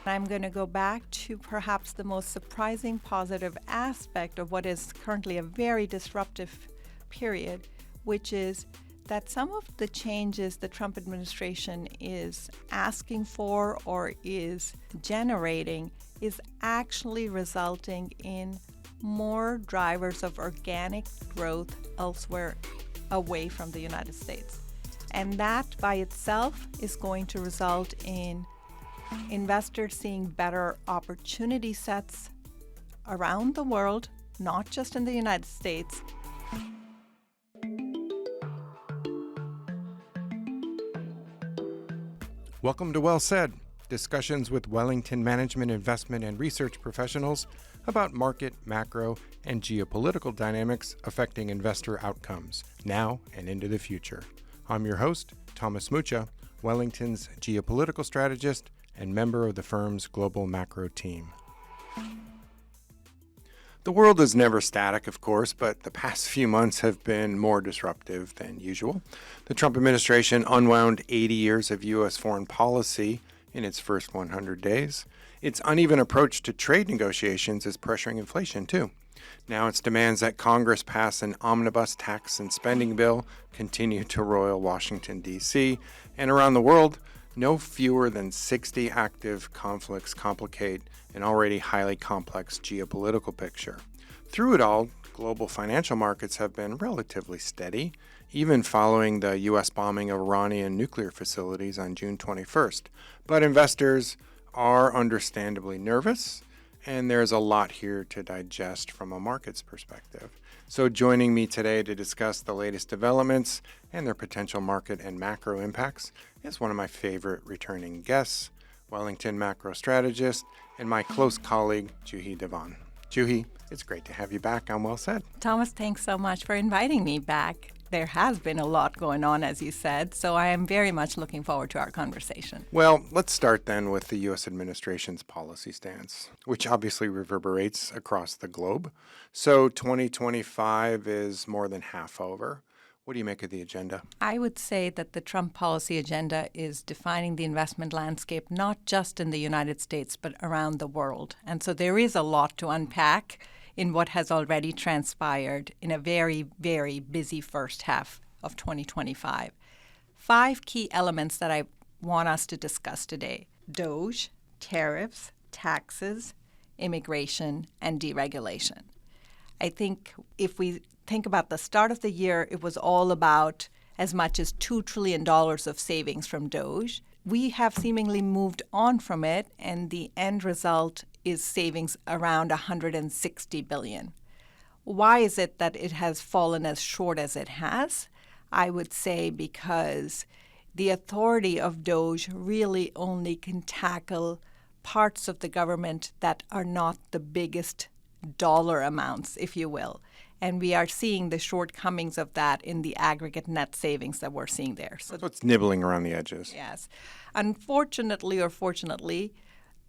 I'm going to go back to perhaps the most surprising positive aspect of what is currently a very disruptive period, which is that some of the changes the Trump administration is asking for or is generating is actually resulting in more drivers of organic growth elsewhere away from the United States. And that by itself is going to result in investors seeing better opportunity sets around the world, not just in the United States. Welcome to Well Said, discussions with Wellington management, investment, and research professionals about market, macro, and geopolitical dynamics affecting investor outcomes now and into the future. I'm your host, Thomas Mucha, Wellington's geopolitical strategist and member of the firm's global macro team. The world is never static, of course, but the past few months have been more disruptive than usual. The Trump administration unwound 80 years of U.S. foreign policy in its first 100 days. Its uneven approach to trade negotiations is pressuring inflation, too. Now its demands that Congress pass an omnibus tax and spending bill continue to roil Washington, D.C., and around the world, no fewer than 60 active conflicts complicate an already highly complex geopolitical picture. Through it all, global financial markets have been relatively steady, even following the U.S. bombing of Iranian nuclear facilities on June 21st. But investors are understandably nervous, and there's a lot here to digest from a market's perspective. So joining me today to discuss the latest developments and their potential market and macro impacts is one of my favorite returning guests, Wellington Macro Strategist, and my close colleague, Juhi Dhawan. Juhi, it's great to have you back on Well Said. Thomas, thanks so much for inviting me back. There has been a lot going on, as you said, so I am very much looking forward to our conversation. Well, let's start then with the U.S. administration's policy stance, which obviously reverberates across the globe. So 2025 is more than half over. What do you make of the agenda? I would say that the Trump policy agenda is defining the investment landscape not just in the United States, but around the world. And so there is a lot to unpack in what has already transpired in a very, very busy first half of 2025. 5 key elements that I want us to discuss today: DOGE, tariffs, taxes, immigration, and deregulation. I think if we think about the start of the year, it was all about as much as $2 trillion of savings from DOGE. We have seemingly moved on from it, and the end result is savings around $160 billion. Why is it that it has fallen as short as it has? I would say because the authority of DOGE really only can tackle parts of the government that are not the biggest dollar amounts, if you will. And we are seeing the shortcomings of that in the aggregate net savings that we're seeing there. So it's nibbling around the edges. Yes. Unfortunately or fortunately,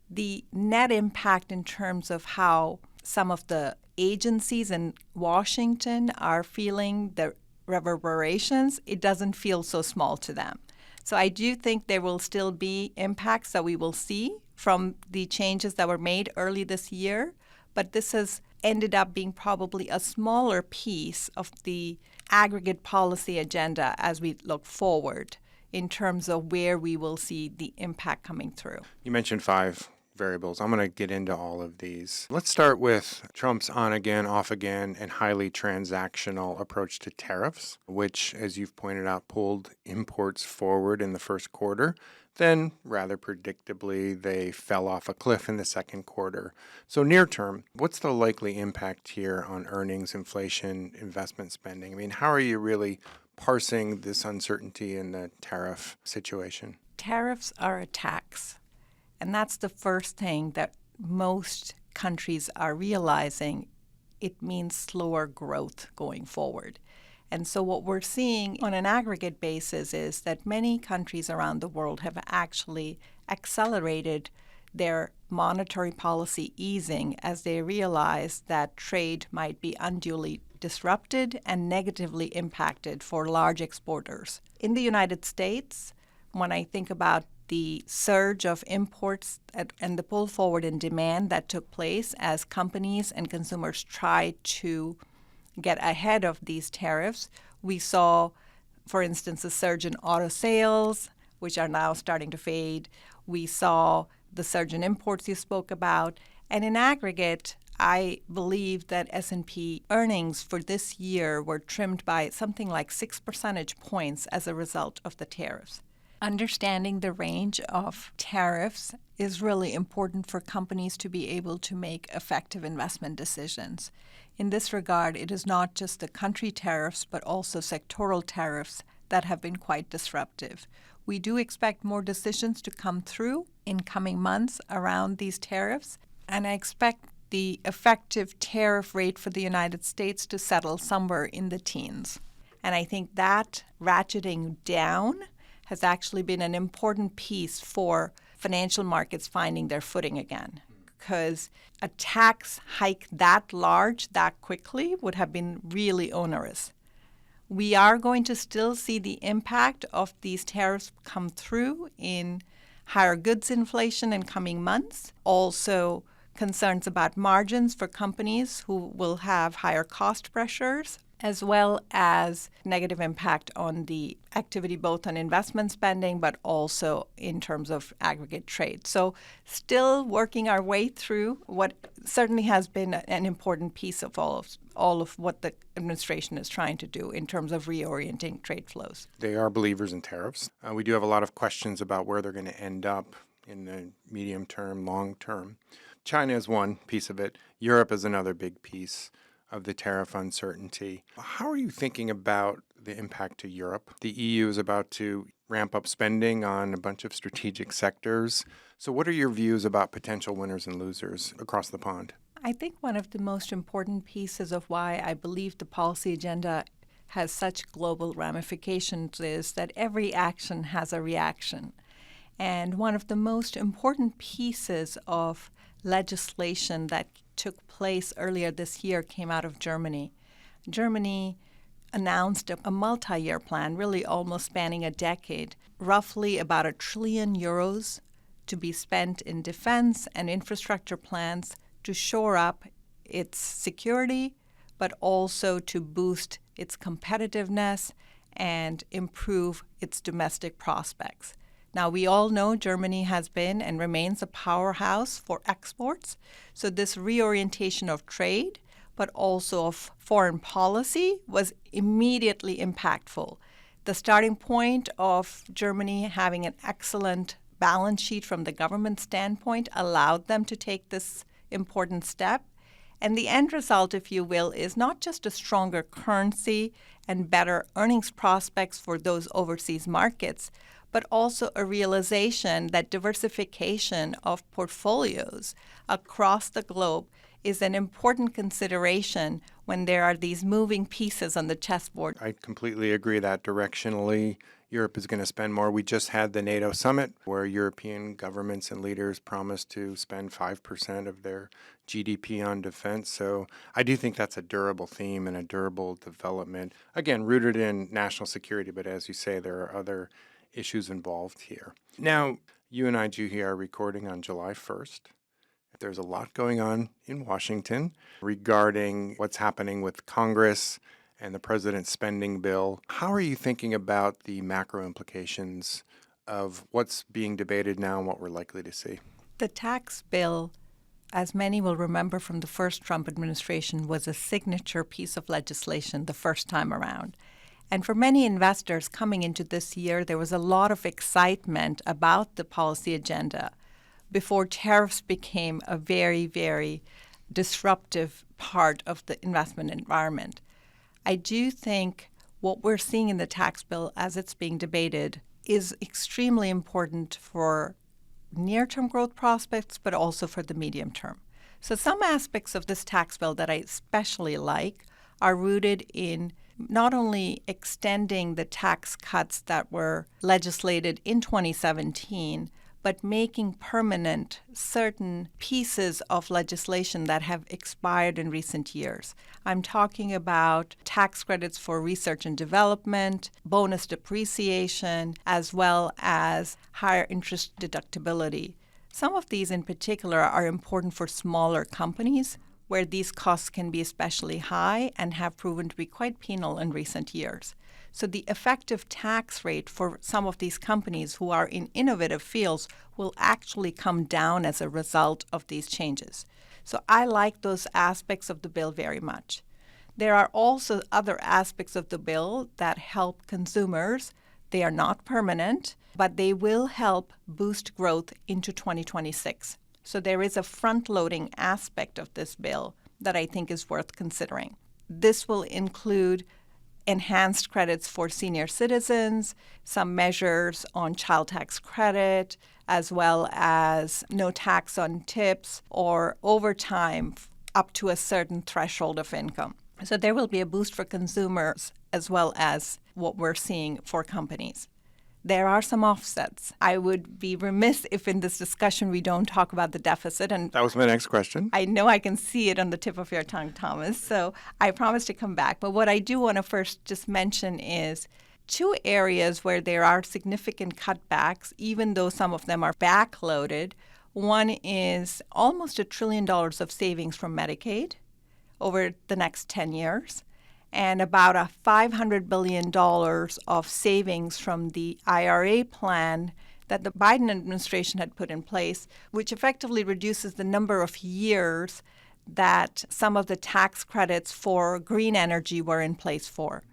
the net impact in terms of how some of the agencies in Washington are feeling the reverberations, it doesn't feel so small to them. So I do think there will still be impacts that we will see from the changes that were made early this year, but this has ended up being probably a smaller piece of the aggregate policy agenda as we look forward in terms of where we will see the impact coming through. You mentioned 5 variables. I'm going to get into all of these. Let's start with Trump's on again, off again, and highly transactional approach to tariffs, which, as you've pointed out, pulled imports forward in the first quarter. Then, rather predictably, they fell off a cliff in the second quarter. So near term, what's the likely impact here on earnings, inflation, investment spending? I mean, how are you really parsing this uncertainty in the tariff situation? Tariffs are a tax. And that's the first thing that most countries are realizing. It means slower growth going forward. And so what we're seeing on an aggregate basis is that many countries around the world have actually accelerated their monetary policy easing as they realize that trade might be unduly disrupted and negatively impacted for large exporters. In the United States, when I think about the surge of imports and the pull forward in demand that took place as companies and consumers tried to get ahead of these tariffs. We saw, for instance, a surge in auto sales, which are now starting to fade. We saw the surge in imports you spoke about. And in aggregate, I believe that S&P earnings for this year were trimmed by something like 6 percentage points as a result of the tariffs. Understanding the range of tariffs is really important for companies to be able to make effective investment decisions. In this regard, it is not just the country tariffs, but also sectoral tariffs that have been quite disruptive. We do expect more decisions to come through in coming months around these tariffs, and I expect the effective tariff rate for the United States to settle somewhere in the teens. And I think that ratcheting down has actually been an important piece for financial markets finding their footing again. Because a tax hike that large, that quickly, would have been really onerous. We are going to still see the impact of these tariffs come through in higher goods inflation in coming months. Also, concerns about margins for companies who will have higher cost pressures, as well as negative impact on the activity both on investment spending but also in terms of aggregate trade. So still working our way through what certainly has been an important piece of all of what the administration is trying to do in terms of reorienting trade flows. They are believers in tariffs. We do have a lot of questions about where they're going to end up in the medium term, long term. China is one piece of it. Europe is another big piece of the tariff uncertainty. How are you thinking about the impact to Europe? The EU is about to ramp up spending on a bunch of strategic sectors. So what are your views about potential winners and losers across the pond? I think one of the most important pieces of why I believe the policy agenda has such global ramifications is that every action has a reaction. And one of the most important pieces of legislation that took place earlier this year came out of Germany. Germany announced a multi-year plan, really almost spanning a decade, roughly about €1 trillion to be spent in defense and infrastructure plans to shore up its security, but also to boost its competitiveness and improve its domestic prospects. Now, we all know Germany has been and remains a powerhouse for exports. So this reorientation of trade, but also of foreign policy, was immediately impactful. The starting point of Germany having an excellent balance sheet from the government standpoint allowed them to take this important step. And the end result, if you will, is not just a stronger currency and better earnings prospects for those overseas markets, but also a realization that diversification of portfolios across the globe is an important consideration when there are these moving pieces on the chessboard. I completely agree that directionally Europe is going to spend more. We just had the NATO summit where European governments and leaders promised to spend 5% of their GDP on defense. So I do think that's a durable theme and a durable development. Again, rooted in national security, but as you say, there are other issues involved here. Now, you and I, Juhi, are recording on July 1st. There's a lot going on in Washington regarding what's happening with Congress and the president's spending bill. How are you thinking about the macro implications of what's being debated now and what we're likely to see? The tax bill, as many will remember from the first Trump administration, was a signature piece of legislation the first time around. And for many investors coming into this year, there was a lot of excitement about the policy agenda before tariffs became a very, very disruptive part of the investment environment. I do think what we're seeing in the tax bill as it's being debated is extremely important for near-term growth prospects, but also for the medium term. So some aspects of this tax bill that I especially like are rooted in not only extending the tax cuts that were legislated in 2017, but making permanent certain pieces of legislation that have expired in recent years. I'm talking about tax credits for research and development, bonus depreciation, as well as higher interest deductibility. Some of these in particular are important for smaller companies where these costs can be especially high and have proven to be quite penal in recent years. So the effective tax rate for some of these companies who are in innovative fields will actually come down as a result of these changes. So I like those aspects of the bill very much. There are also other aspects of the bill that help consumers. They are not permanent, but they will help boost growth into 2026. So there is a front-loading aspect of this bill that I think is worth considering. This will include enhanced credits for senior citizens, some measures on child tax credit, as well as no tax on tips or overtime up to a certain threshold of income. So there will be a boost for consumers as well as what we're seeing for companies. There are some offsets. I would be remiss if in this discussion we don't talk about the deficit. And that was my next question. I know I can see it on the tip of your tongue, Thomas, so I promise to come back. But what I do want to first just mention is two areas where there are significant cutbacks, even though some of them are backloaded. One is almost $1 trillion of savings from Medicaid over the next 10 years. And about a $500 billion of savings from the IRA plan that the Biden administration had put in place, which effectively reduces the number of years that some of the tax credits for green energy were in place for.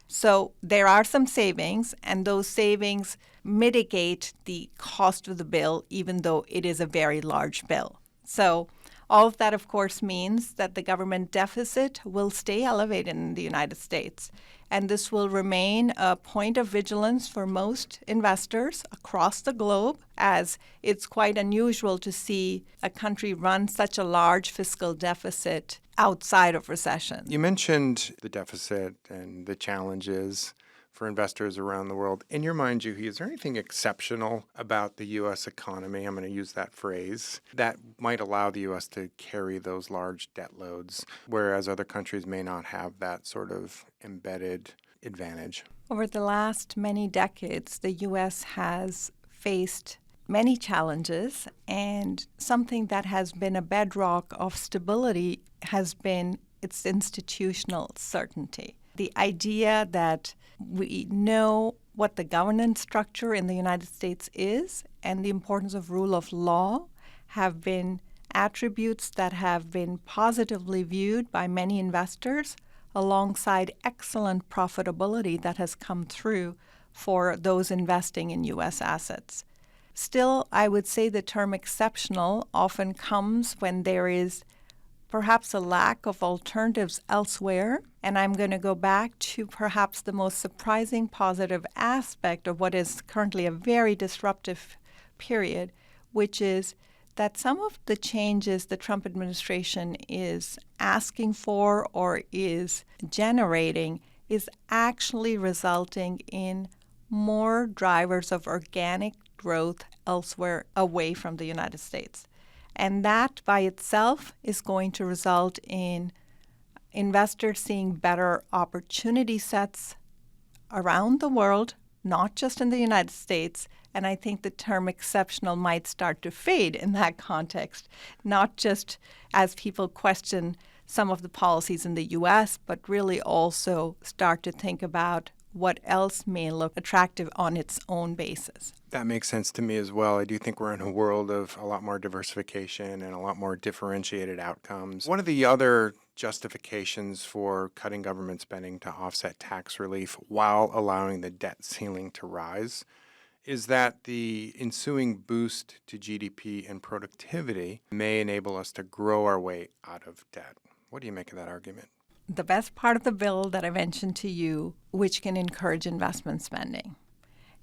So there are some savings, and those savings mitigate the cost of the bill, even though it is a very large bill. So all of that, of course, means that the government deficit will stay elevated in the United States. And this will remain a point of vigilance for most investors across the globe, as it's quite unusual to see a country run such a large fiscal deficit outside of recession. You mentioned the deficit and the challenges for investors around the world. In your mind, Juhi, is there anything exceptional about the U.S. economy, I'm going to use that phrase, that might allow the U.S. to carry those large debt loads, whereas other countries may not have that sort of embedded advantage? Over the last many decades, the U.S. has faced many challenges, and something that has been a bedrock of stability has been its institutional certainty. The idea that we know what the governance structure in the United States is and the importance of rule of law have been attributes that have been positively viewed by many investors, alongside excellent profitability that has come through for those investing in U.S. assets. Still, I would say the term exceptional often comes when there is perhaps a lack of alternatives elsewhere. And I'm going to go back to perhaps the most surprising positive aspect of what is currently a very disruptive period, which is that some of the changes the Trump administration is asking for or is generating is actually resulting in more drivers of organic growth elsewhere away from the United States. And that by itself is going to result in investors seeing better opportunity sets around the world, not just in the United States. And I think the term exceptional might start to fade in that context, not just as people question some of the policies in the U.S., but really also start to think about what else may look attractive on its own basis. That makes sense to me as well. I do think we're in a world of a lot more diversification and a lot more differentiated outcomes. One of the other justifications for cutting government spending to offset tax relief while allowing the debt ceiling to rise is that the ensuing boost to GDP and productivity may enable us to grow our way out of debt. What do you make of that argument? The best part of the bill that I mentioned to you, which can encourage investment spending.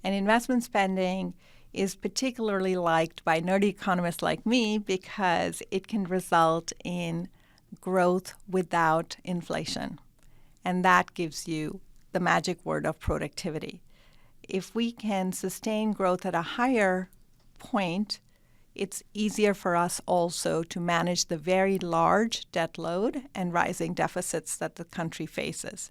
And investment spending is particularly liked by nerdy economists like me because it can result in growth without inflation. And that gives you the magic word of productivity. If we can sustain growth at a higher point, it's easier for us also to manage the very large debt load and rising deficits that the country faces.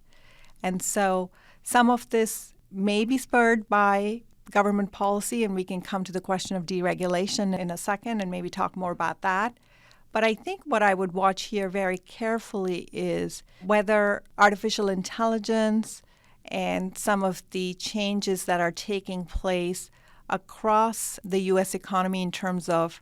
And so some of this may be spurred by government policy, and we can come to the question of deregulation in a second and maybe talk more about that. But I think what I would watch here very carefully is whether artificial intelligence and some of the changes that are taking place across the U.S. economy in terms of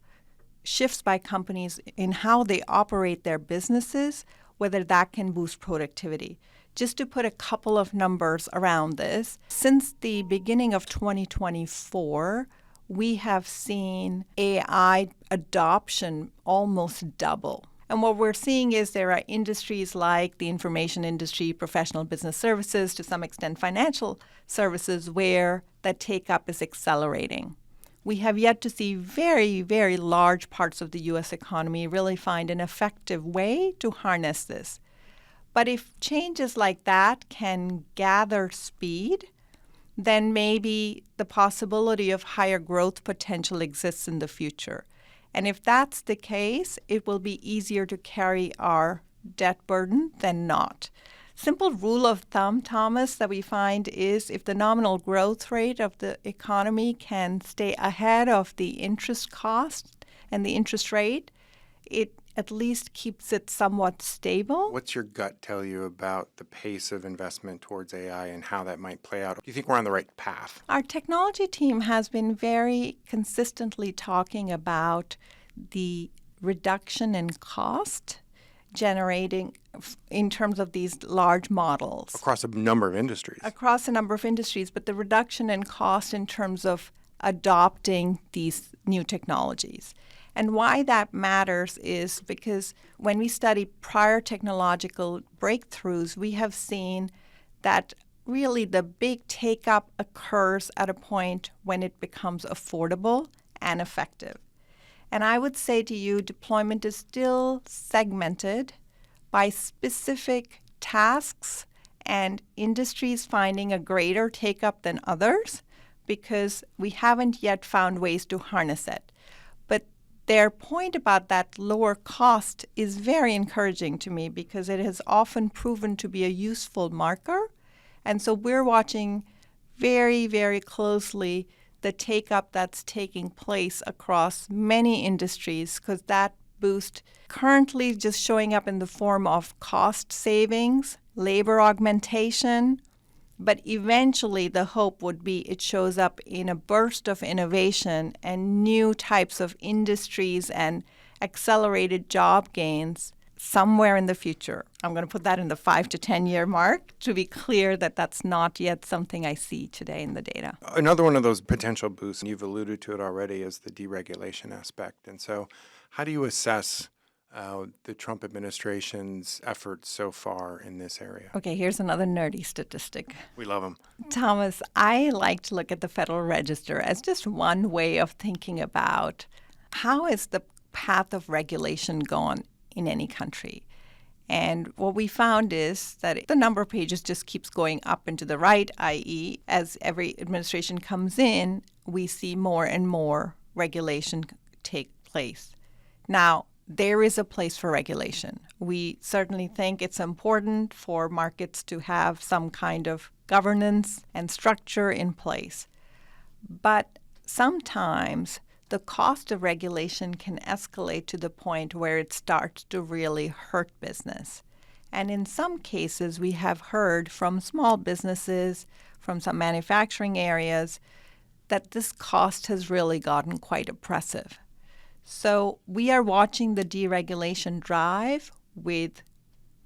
shifts by companies in how they operate their businesses, whether that can boost productivity. Just to put a couple of numbers around this, since the beginning of 2024, we have seen AI adoption almost double. And what we're seeing is there are industries like the information industry, professional business services, to some extent financial services, where that take-up is accelerating. We have yet to see very, very large parts of the U.S. economy really find an effective way to harness this. But if changes like that can gather speed, then maybe the possibility of higher growth potential exists in the future. And if that's the case, it will be easier to carry our debt burden than not. Simple rule of thumb, Thomas, that we find is if the nominal growth rate of the economy can stay ahead of the interest cost and the interest rate, it at least keeps it somewhat stable. What's your gut tell you about the pace of investment towards AI and how that might play out? Do you think we're on the right path? Our technology team has been very consistently talking about the reduction in cost generating in terms of these large models. Across a number of industries. Across a number of industries, but the reduction in cost in terms of adopting these new technologies. And why that matters is because when we study prior technological breakthroughs, we have seen that really the big take-up occurs at a point when it becomes affordable and effective. And I would say to you, deployment is still segmented by specific tasks and industries finding a greater take-up than others because we haven't yet found ways to harness it. But their point about that lower cost is very encouraging to me because it has often proven to be a useful marker. And so we're watching very, very closely the take-up that's taking place across many industries because that boost currently just showing up in the form of cost savings, labor augmentation, but eventually the hope would be it shows up in a burst of innovation and new types of industries and accelerated job gains somewhere in the future. I'm going to put that in the 5 to 10 year mark to be clear that that's not yet something I see today in the data. Another one of those potential boosts, and you've alluded to it already, is the deregulation aspect. And so how do you assess the Trump administration's efforts so far in this area? Okay, here's another nerdy statistic. We love them. Thomas, I like to look at the Federal Register as just one way of thinking about how is the path of regulation gone in any country. And what we found is that the number of pages just keeps going up and to the right, i.e., as every administration comes in, we see more and more regulation take place. Now, there is a place for regulation. We certainly think it's important for markets to have some kind of governance and structure in place. But sometimes the cost of regulation can escalate to the point where it starts to really hurt business. And in some cases, we have heard from small businesses, from some manufacturing areas, that this cost has really gotten quite oppressive. So we are watching the deregulation drive with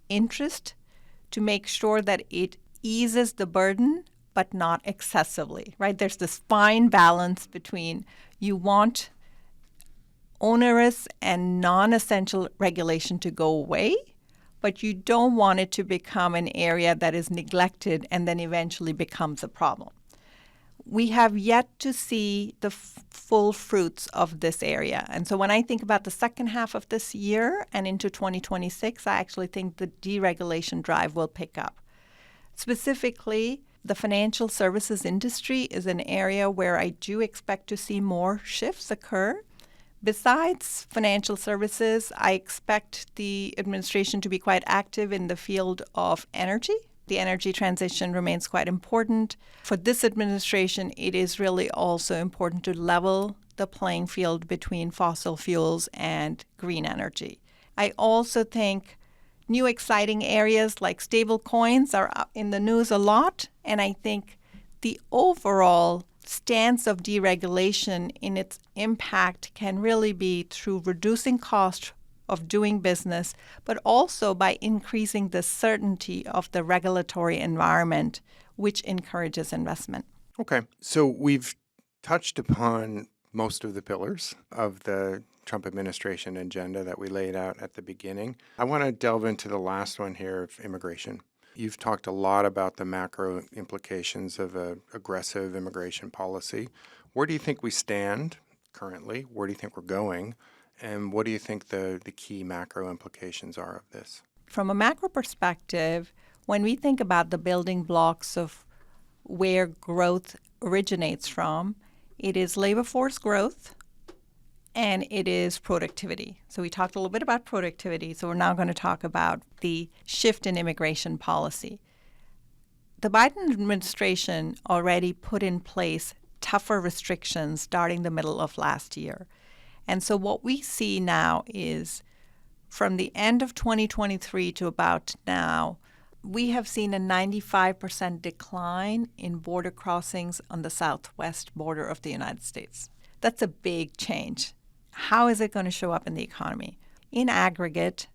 interest to make sure that it eases the burden, but not excessively, right? There's this fine balance between you want onerous and non-essential regulation to go away, but you don't want it to become an area that is neglected and then eventually becomes a problem. We have yet to see the full fruits of this area. And so when I think about the second half of this year and into 2026, I actually think the deregulation drive will pick up. Specifically, The financial services industry is an area where I do expect to see more shifts occur. Besides financial services, I expect the administration to be quite active in the field of energy. The energy transition remains quite important. For this administration, it is really also important to level the playing field between fossil fuels and green energy. I also think new exciting areas like stable coins are in the news a lot, and I think the overall stance of deregulation in its impact can really be through reducing cost of doing business, but also by increasing the certainty of the regulatory environment, which encourages investment. Okay, so we've touched upon most of the pillars of the Trump administration agenda that we laid out at the beginning. I want to delve into the last one here of immigration. You've talked a lot about the macro implications of an aggressive immigration policy. Where do you think we stand currently? Where do you think we're going? And what do you think the key macro implications are of this? From a macro perspective, when we think about the building blocks of where growth originates from, it is labor force growth and it is productivity. So we talked a little bit about productivity, so we're now going to talk about the shift in immigration policy. The Biden administration already put in place tougher restrictions starting the middle of last year. And so what we see now is from the end of 2023 to about now, we have seen a 95% decline in border crossings on the southwest border of the United States. That's a big change. How is it going to show up in the economy? In aggregate,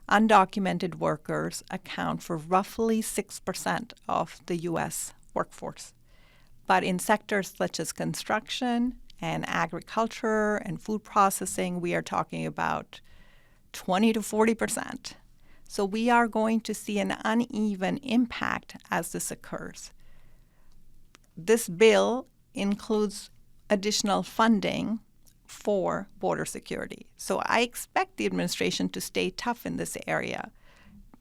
undocumented workers account for roughly 6% of the U.S. workforce. But in sectors such as construction and agriculture and food processing, we are talking about 20 to 40%. So we are going to see an uneven impact as this occurs. This bill includes additional funding for border security. So I expect the administration to stay tough in this area.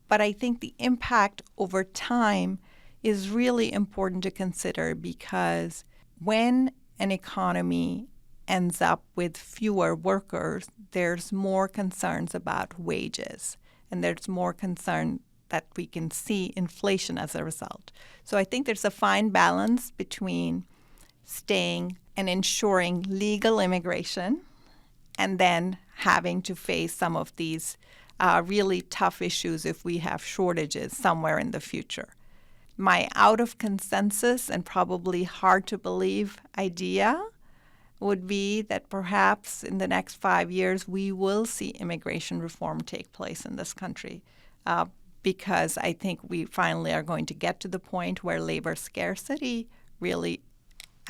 But I think the impact over time is really important to consider, because when an economy ends up with fewer workers, there's more concerns about wages, and there's more concern that we can see inflation as a result. So I think there's a fine balance between staying and ensuring legal immigration and then having to face some of these really tough issues if we have shortages somewhere in the future. My out of consensus and probably hard to believe idea would be that perhaps in the next 5 years we will see immigration reform take place in this country, because I think we finally are going to get to the point where labor scarcity really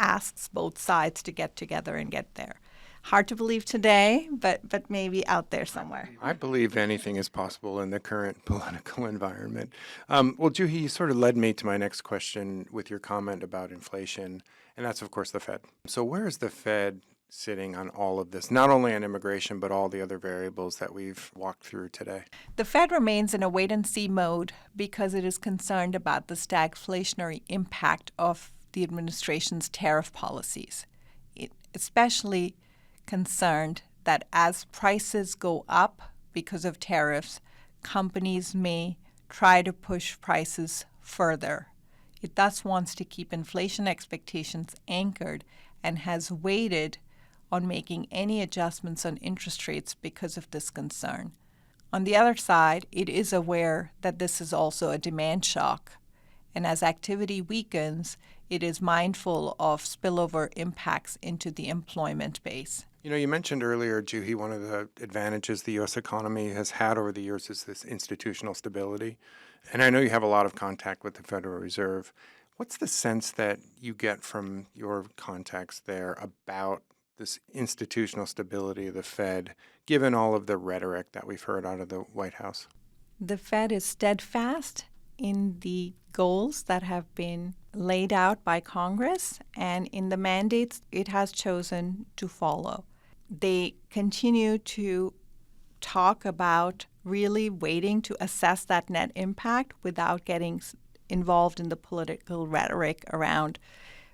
asks both sides to get together and get there. Hard to believe today, but maybe out there somewhere. I believe anything is possible in the current political environment. Well, Juhi, you sort of led me to my next question with your comment about inflation, and that's, of course, the Fed. So where is the Fed sitting on all of this, not only on immigration, but all the other variables that we've walked through today? The Fed remains in a wait-and-see mode because it is concerned about the stagflationary impact of the administration's tariff policies. It especially concerned that as prices go up because of tariffs, companies may try to push prices further. It thus wants to keep inflation expectations anchored and has waited on making any adjustments on interest rates because of this concern. On the other side, it is aware that this is also a demand shock, and as activity weakens, it is mindful of spillover impacts into the employment base. You know, you mentioned earlier, Juhi, one of the advantages the U.S. economy has had over the years is this institutional stability. And I know you have a lot of contact with the Federal Reserve. What's the sense that you get from your contacts there about this institutional stability of the Fed, given all of the rhetoric that we've heard out of the White House? The Fed is steadfast in the goals that have been laid out by Congress and in the mandates it has chosen to follow. They continue to talk about really waiting to assess that net impact without getting involved in the political rhetoric around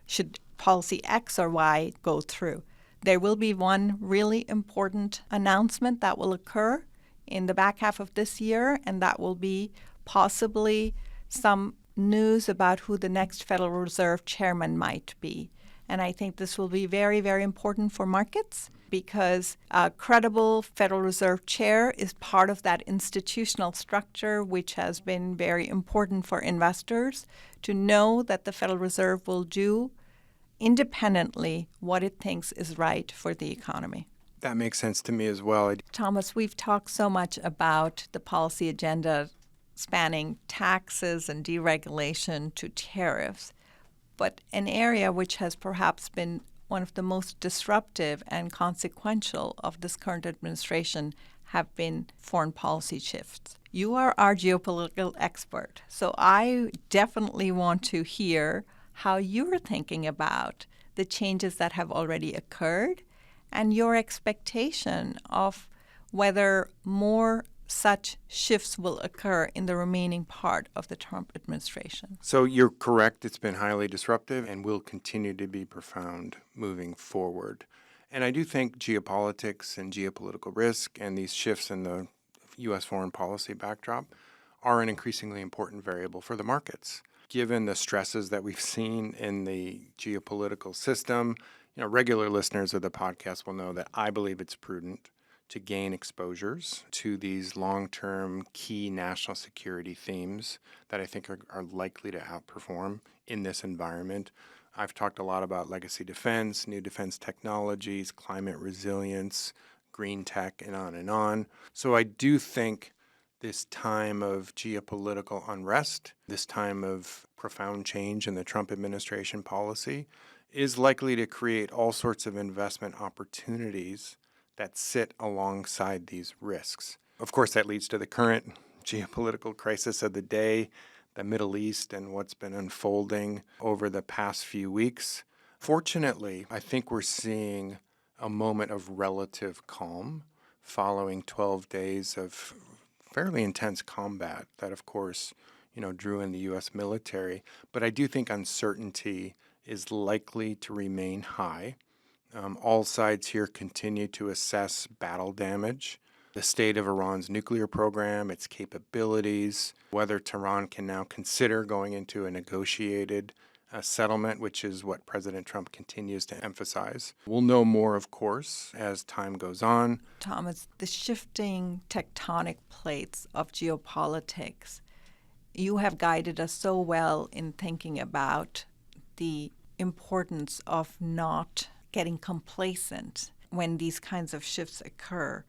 should policy X or Y go through. There will be one really important announcement that will occur in the back half of this year, and that will be possibly some news about who the next Federal Reserve chairman might be. And I think this will be very, very important for markets because a credible Federal Reserve chair is part of that institutional structure, which has been very important for investors to know that the Federal Reserve will do independently what it thinks is right for the economy. That makes sense to me as well. Thomas, we've talked so much about the policy agenda spanning taxes and deregulation to tariffs, but an area which has perhaps been one of the most disruptive and consequential of this current administration have been foreign policy shifts. You are our geopolitical expert, so I definitely want to hear how you're thinking about the changes that have already occurred and your expectation of whether more such shifts will occur in the remaining part of the Trump administration. So you're correct. It's been highly disruptive and will continue to be profound moving forward. And I do think geopolitics and geopolitical risk and these shifts in the U.S. foreign policy backdrop are an increasingly important variable for the markets. Given the stresses that we've seen in the geopolitical system, regular listeners of the podcast will know that I believe it's prudent to gain exposures to these long-term key national security themes that I think are likely to outperform in this environment. I've talked a lot about legacy defense, new defense technologies, climate resilience, green tech, and on and on. So I do think this time of geopolitical unrest, this time of profound change in the Trump administration policy, is likely to create all sorts of investment opportunities that sit alongside these risks. Of course, that leads to the current geopolitical crisis of the day, the Middle East, and what's been unfolding over the past few weeks. Fortunately, I think we're seeing a moment of relative calm following 12 days of fairly intense combat that, of course, drew in the U.S. military. But I do think uncertainty is likely to remain high. All sides here continue to assess battle damage, the state of Iran's nuclear program, its capabilities, whether Tehran can now consider going into a negotiated settlement, which is what President Trump continues to emphasize. We'll know more, of course, as time goes on. Thomas, the shifting tectonic plates of geopolitics, you have guided us so well in thinking about the importance of not getting complacent when these kinds of shifts occur.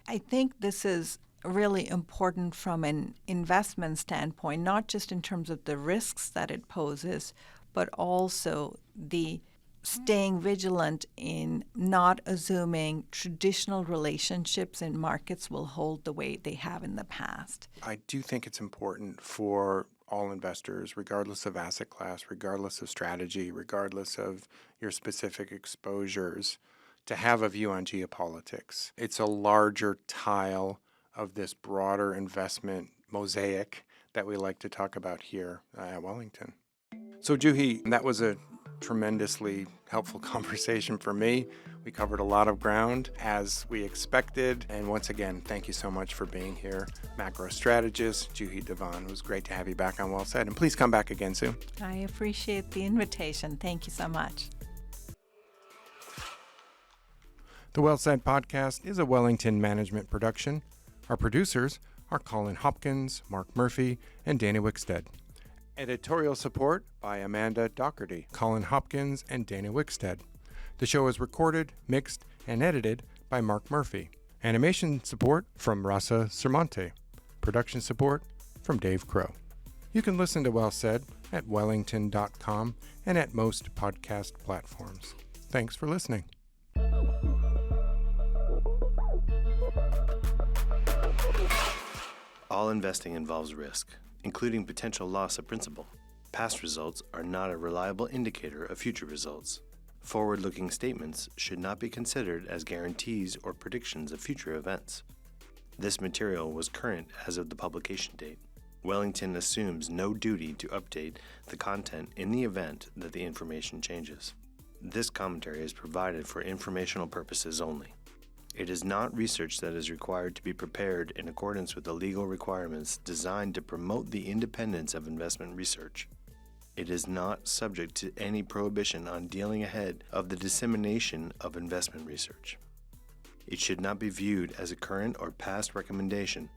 I think this is really important from an investment standpoint, not just in terms of the risks that it poses, but also the staying vigilant in not assuming traditional relationships in markets will hold the way they have in the past. I do think it's important for all investors, regardless of asset class, regardless of strategy, regardless of your specific exposures, to have a view on geopolitics. It's a larger tile of this broader investment mosaic that we like to talk about here at Wellington. So Juhi, that was a tremendously helpful conversation for me. We covered a lot of ground as we expected. And once again, thank you so much for being here. Macro Strategist Juhi Dhawan. It was great to have you back on Well Said. And please come back again soon. I appreciate the invitation. Thank you so much. The Well Said podcast is a Wellington management production. Our producers are Colin Hopkins, Mark Murphy, and Dana Wickstead. Editorial support by Amanda Docherty, Colin Hopkins, and Dana Wickstead. The show is recorded, mixed, and edited by Mark Murphy. Animation support from Rasa Sermonte. Production support from Dave Crow. You can listen to Well Said at wellington.com and at most podcast platforms. Thanks for listening. All investing involves risk, including potential loss of principal. Past results are not a reliable indicator of future results. Forward-looking statements should not be considered as guarantees or predictions of future events. This material was current as of the publication date. Wellington assumes no duty to update the content in the event that the information changes. This commentary is provided for informational purposes only. It is not research that is required to be prepared in accordance with the legal requirements designed to promote the independence of investment research. It is not subject to any prohibition on dealing ahead of the dissemination of investment research. It should not be viewed as a current or past recommendation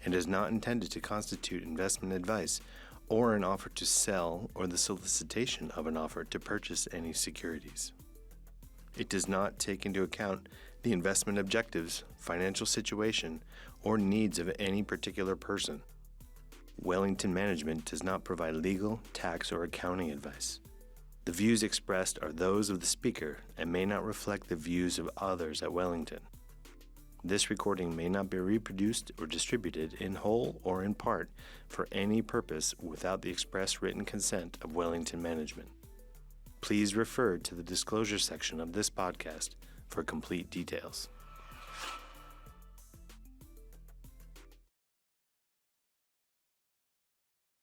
and is not intended to constitute investment advice or an offer to sell or the solicitation of an offer to purchase any securities. It does not take into account the investment objectives, financial situation, or needs of any particular person. Wellington Management does not provide legal, tax, or accounting advice. The views expressed are those of the speaker and may not reflect the views of others at Wellington. This recording may not be reproduced or distributed in whole or in part for any purpose without the express written consent of Wellington Management. Please refer to the disclosure section of this podcast for complete details.